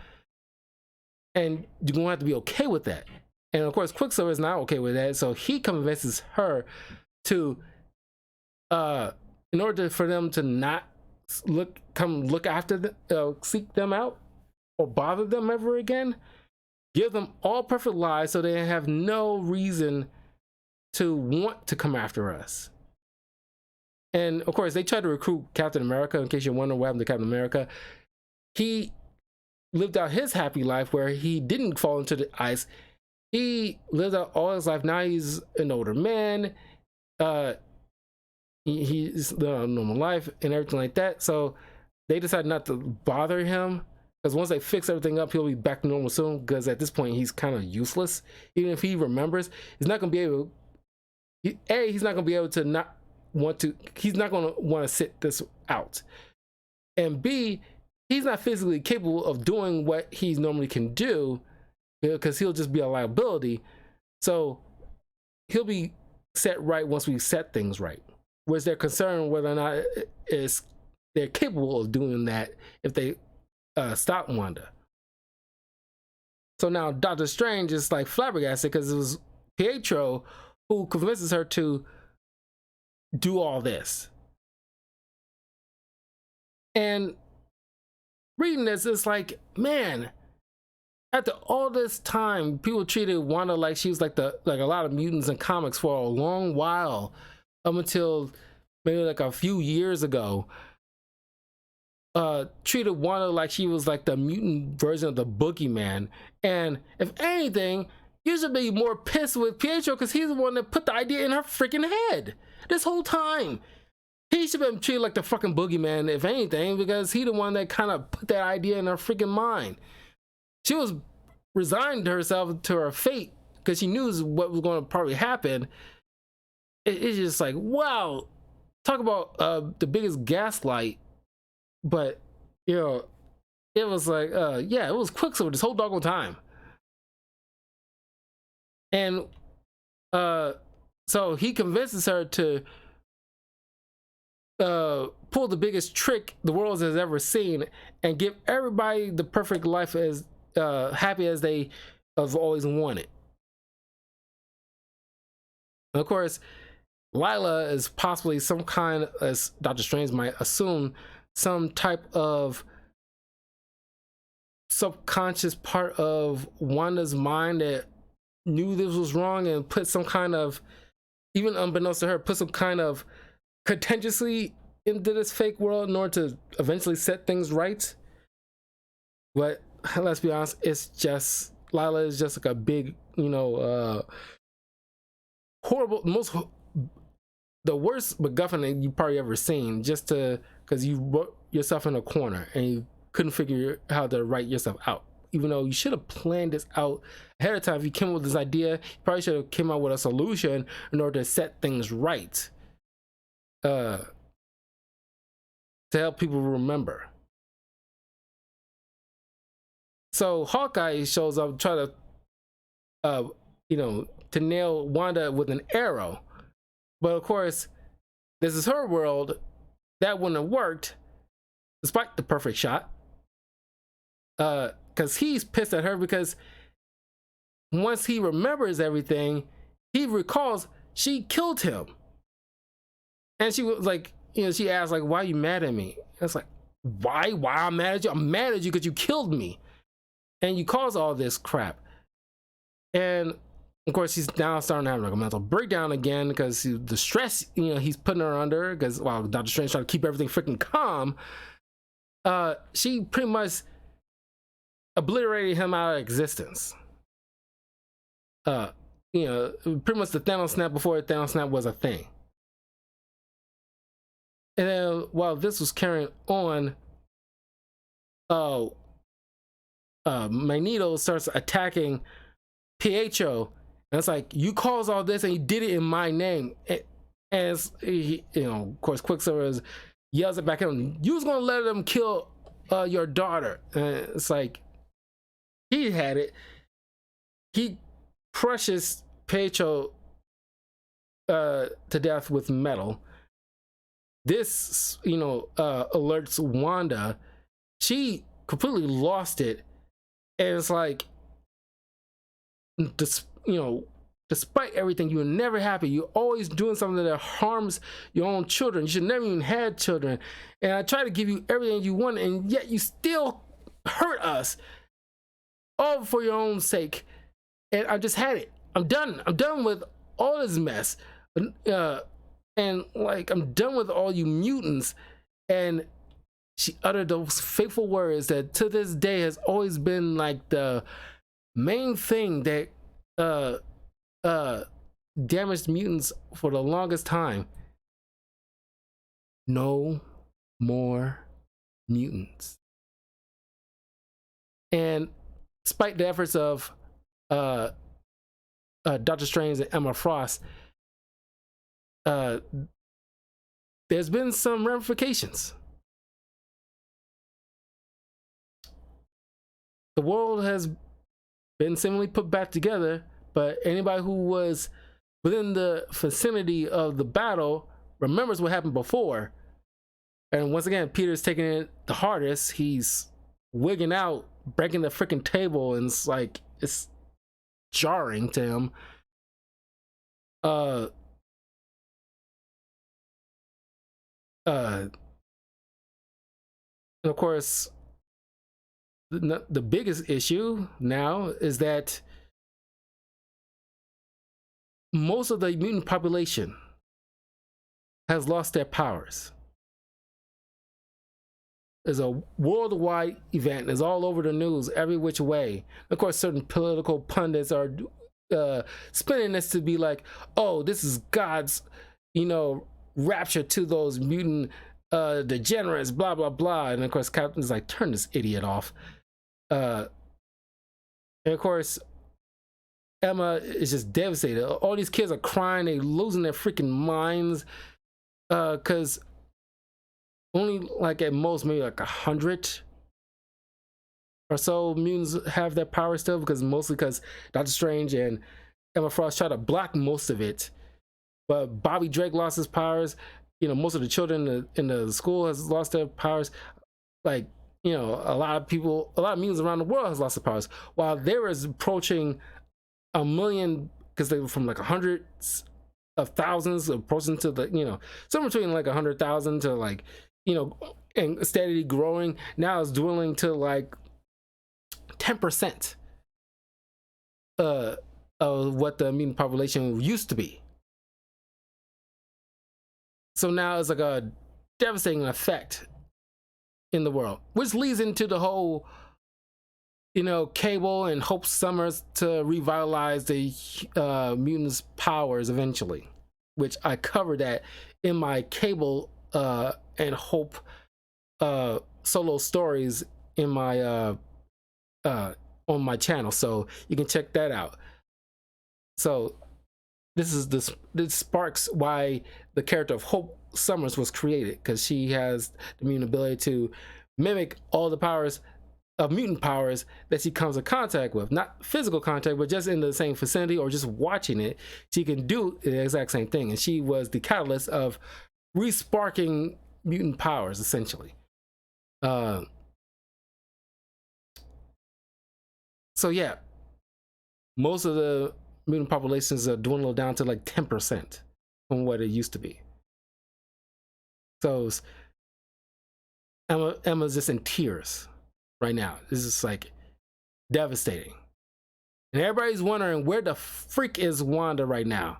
and you're gonna have to be okay with that. And of course, Quicksilver is not okay with that, so he convinces her to, in order for them to not come look after them, seek them out or bother them ever again, give them all perfect lies so they have no reason to want to come after us. And of course, they tried to recruit Captain America. In case you're wondering what happened to Captain America, he lived out his happy life where he didn't fall into the ice. He lived out all his life. Now he's an older man. He's living a normal life and everything like that. So they decided not to bother him, because once they fix everything up, he'll be back to normal soon, because at this point he's kind of useless. Even if he remembers, he's not going to be able, he's not going to be able to not want to, he's not going to want to sit this out. And B, he's not physically capable of doing what he normally can do, because he'll just be a liability. So he'll be set right once we set things right. Whereas they're concerned whether or not they're capable of doing that if they stop Wanda. So now Doctor Strange is like flabbergasted, because it was Pietro who convinces her to do all this. And reading this, it's like, man, after all this time, people treated Wanda like she was like a lot of mutants in comics for a long while, up until maybe like a few years ago. treated Wanda like she was like the mutant version of the boogeyman. And if anything, you should be more pissed with Pietro because he's the one that put the idea in her freaking head this whole time. He should have been treated like the fucking boogeyman, if anything, because he the one that kind of put that idea in her freaking mind. She was resigned herself to her fate because she knew what was going to probably happen. It's just like, wow, talk about the biggest gaslight. But you know, it was like, yeah, it was Quicksilver this whole doggone time. And so he convinces her to pull the biggest trick the world has ever seen and give everybody the perfect life as happy as they have always wanted. And of course, Lila is possibly some kind, as Doctor Strange might assume, some type of subconscious part of Wanda's mind that knew this was wrong and put some kind of, even unbeknownst to her, put some kind of contingency into this fake world in order to eventually set things right. But let's be honest, it's just, Lila is just like a big, horrible, the worst MacGuffin that you probably ever seen, just because you wrote yourself in a corner and you couldn't figure out how to write yourself out. Even though you should have planned this out ahead of time. If you came up with this idea, you probably should have came up with a solution in order to set things right. To help people remember. So Hawkeye shows up, try to, to nail Wanda with an arrow. But of course, this is her world. That wouldn't have worked, despite the perfect shot. Because he's pissed at her because once he remembers everything, he recalls she killed him. And she was like, she asked, like, why are you mad at me? It's like, why I'm mad at you? I'm mad at you because you killed me. And you caused all this crap. And of course, she's now starting to have like a mental breakdown again because the stress, he's putting her under. Because while Doctor Strange trying to keep everything freaking calm, she pretty much obliterated him out of existence. Pretty much the Thanos snap before Thanos snap was a thing. And then while this was carrying on, Magneto starts attacking Pietro. And it's like, you caused all this and you did it in my name. And of course, Quicksilver yells it back at him. You was going to let him kill your daughter. And it's like, he had it. He crushes Pietro to death with metal. This, alerts Wanda. She completely lost it. And it's like, despite everything, you're never happy. You're always doing something that harms your own children. You should never even had children. And I try to give you everything you want, and yet you still hurt us. All for your own sake. And I just had it. I'm done. I'm done with all this mess. And like, I'm done with all you mutants. And she uttered those fateful words that to this day has always been like the main thing that damaged mutants for the longest time. No more mutants. And despite the efforts of Doctor Strange and Emma Frost, there's been some ramifications. The world has been seemingly put back together, but anybody who was within the vicinity of the battle remembers what happened before. And once again, Peter's taking it the hardest. He's wigging out, breaking the freaking table, and it's like, it's jarring to him. And of course, the biggest issue now is that most of the mutant population has lost their powers. is a worldwide event. It's all over the news, every which way. Of course, certain political pundits are spinning this to be like, oh, this is God's, rapture to those mutant degenerates, blah blah blah. And of course, Captain's like, turn this idiot off. And of course, Emma is just devastated. All these kids are crying, they losing their freaking minds, because only like at most maybe like 100 or so mutants have that power still, because mostly because Doctor Strange and Emma Frost try to block most of it. But Bobby Drake lost his powers. Most of the children in the school has lost their powers. Like, a lot of mutants around the world has lost their powers. While there is approaching 1 million, because they were from like hundreds of thousands, approaching to the, somewhere between like 100,000 to like, and steadily growing. Now it's dwindling to like 10% of what the mutant population used to be. So now it's like a devastating effect in the world, which leads into the whole, Cable and Hope Summers to revitalize the mutants' powers eventually, which I covered that in my Cable and Hope solo stories in my on my channel, so you can check that out. So this sparks why the character of Hope Summers was created, because she has the mutant ability to mimic all the powers of mutant powers that she comes in contact with. Not physical contact, but just in the same vicinity or just watching it, she can do the exact same thing. And she was the catalyst of re-sparking mutant powers, essentially. So yeah, most of the mutant populations are dwindled down to like 10% from what it used to be. So Emma's just in tears right now. This is like devastating. And everybody's wondering, where the freak is Wanda right now?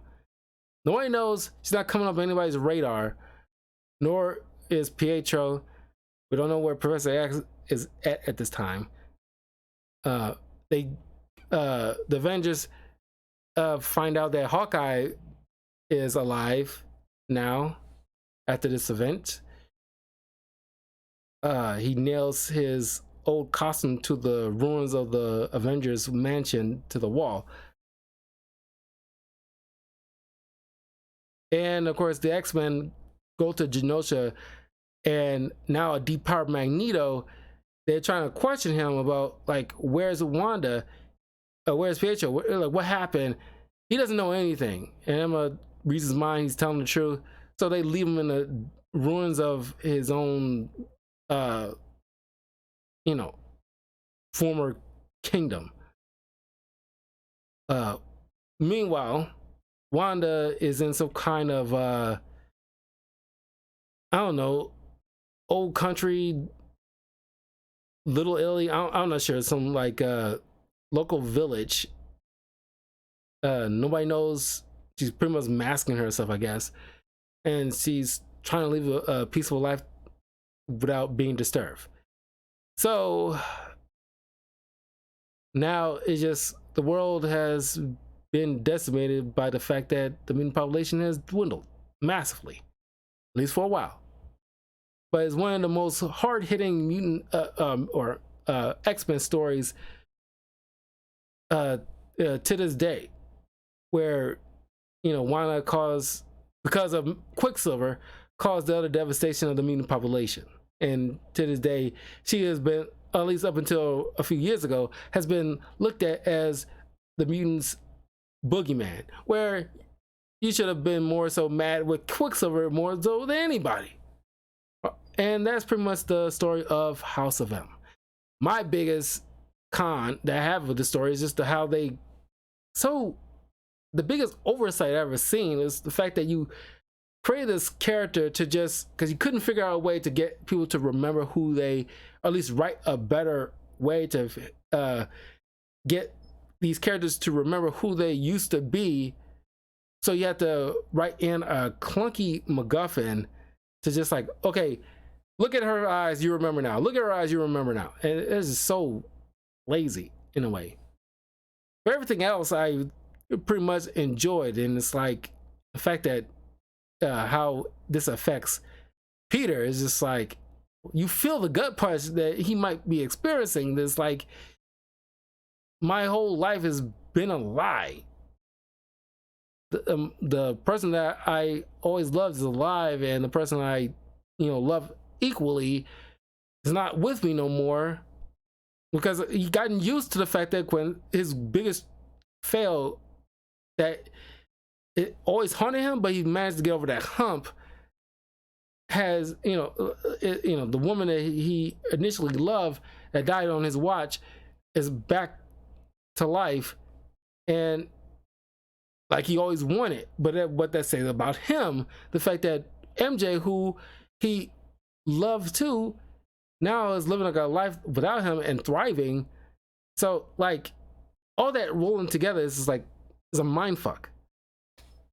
Nobody knows. She's not coming up on anybody's radar, nor is Pietro. We don't know where Professor X is at this time. The Avengers find out that Hawkeye is alive now after this event. He nails his old costume to the ruins of the Avengers mansion to the wall. And of course, the X-Men go to Genosha, and now a depowered Magneto, they're trying to question him about, like, where's Wanda? Where's Pietro? Like, what happened? He doesn't know anything. And Emma reads his mind. He's telling the truth. So they leave him in the ruins of his own, former kingdom. Meanwhile, Wanda is in some kind of, I don't know, old country, Little Italy. I'm not sure. Some like local village. Nobody knows. She's pretty much masking herself, I guess, and she's trying to live a peaceful life without being disturbed. So now it's just, the world has been decimated by the fact that the mutant population has dwindled massively, at least for a while. But it's one of the most hard-hitting mutant or X-Men stories to this day, where Wanda caused, because of Quicksilver, caused the utter devastation of the mutant population. And to this day, she has been, at least up until a few years ago, has been looked at as the mutants' boogeyman, where you should have been more so mad with Quicksilver more so than anybody. And that's pretty much the story of House of M. My biggest con that I have with the story is just how they, so the biggest oversight I've ever seen is the fact that you create this character to just, because you couldn't figure out a way to get people to remember who they, or at least write a better way to get these characters to remember who they used to be. So you have to write in a clunky MacGuffin to just like, okay, Look at her eyes, you remember now. Look at her eyes, you remember now. And it's just so lazy in a way. But everything else I pretty much enjoyed, and it's like the fact that how this affects Peter is just like you feel the gut punch that he might be experiencing. This like my whole life has been a lie. The person that I always loved is alive, and the person I love equally is not with me no more, because he gotten used to the fact that when his biggest fail that it always haunted him, but he managed to get over that hump, has the woman that he initially loved that died on his watch is back to life, and like he always wanted. But what that says about him, the fact that MJ, who he loved too, now is living like a life without him and thriving. So like all that rolling together is just like it's a mind fuck.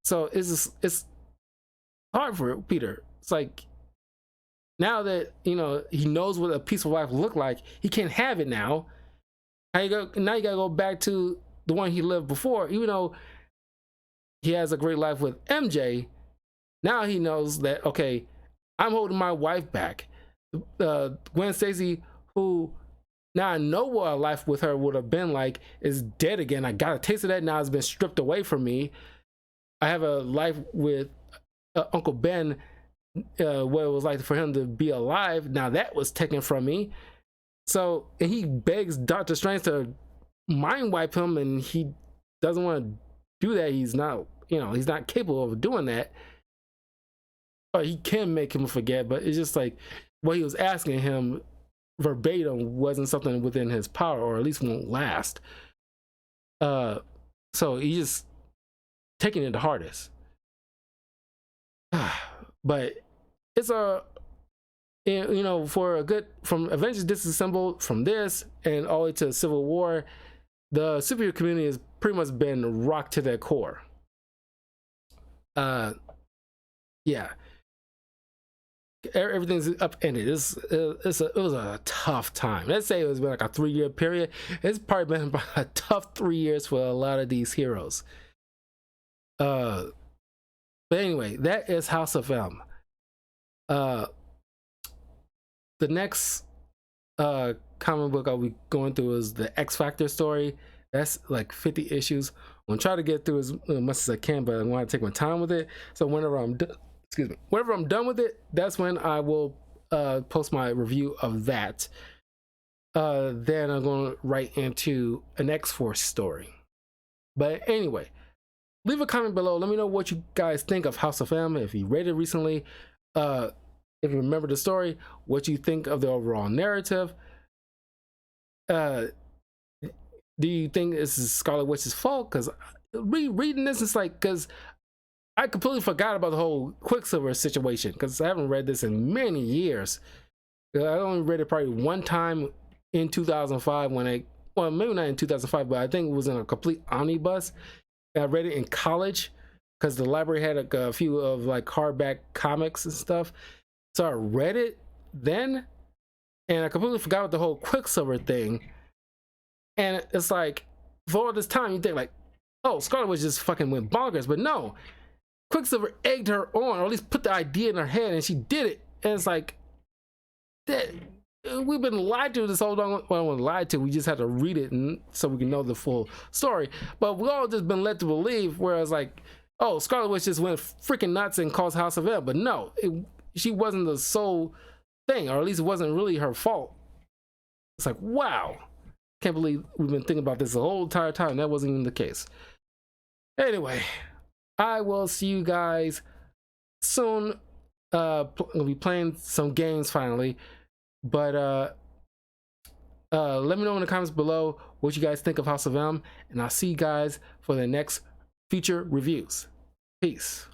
So it's hard for Peter. It's like now that he knows what a peaceful life look like, he can't have it now. Now you gotta go back to the one he lived before, even though he has a great life with MJ. Now he knows that, okay, I'm holding my wife back. Gwen Stacy, who now I know what a life with her would have been like, is dead again. I got a taste of that. Now it's been stripped away from me. I have a life with Uncle Ben, what it was like for him to be alive. Now that was taken from me. So, and he begs Doctor Strange to mind wipe him, and he doesn't want to do that. He's not, he's not capable of doing that. But he can make him forget, but it's just like what he was asking him verbatim wasn't something within his power, or at least won't last. So he's just taking it the hardest. But it's for a good, from Avengers Disassembled, from this and all the way to Civil War, the superhero community has pretty much been rocked to their core. Yeah, everything's upended. It was a tough time. Let's say it was been like a 3-year period. It's probably been about a tough 3 years for a lot of these heroes. But anyway, that is House of M. The next comic book I'll be going through is the X Factor story. That's like 50 issues. I'm gonna try to get through as much as I can, but I'm gonna take my time with it. So whenever I'm done with it, that's when I will post my review of that. Then I'm gonna write into an X-Force story. But anyway, leave a comment below. Let me know what you guys think of House of M. If you read it recently, if you remember the story, what you think of the overall narrative. Do you think this is Scarlet Witch's fault? Because reading this, it's like, because I completely forgot about the whole Quicksilver situation, because I haven't read this in many years. I only read it probably one time in 2005 when well, maybe not in 2005, but I think it was in a complete omnibus. I read it in college because the library had like a few of like hardback comics and stuff. So I read it then, and I completely forgot about the whole Quicksilver thing. And it's like, for all this time, you think like, oh, Scarlet Witch just fucking went bonkers. But no, Quicksilver egged her on, or at least put the idea in her head, and she did it. And it's like, that we've been lied to this whole long. Well, we lied to. We just had to read it so we can know the full story. But we all just been led to believe, whereas like, oh, Scarlet Witch just went freaking nuts and caused House of M. But no, she wasn't the sole thing, or at least it wasn't really her fault. It's like, wow. Can't believe we've been thinking about this the whole entire time. That wasn't even the case. Anyway, I will see you guys soon. We'll be playing some games finally. But let me know in the comments below what you guys think of House of M. And I'll see you guys for the next future reviews. Peace.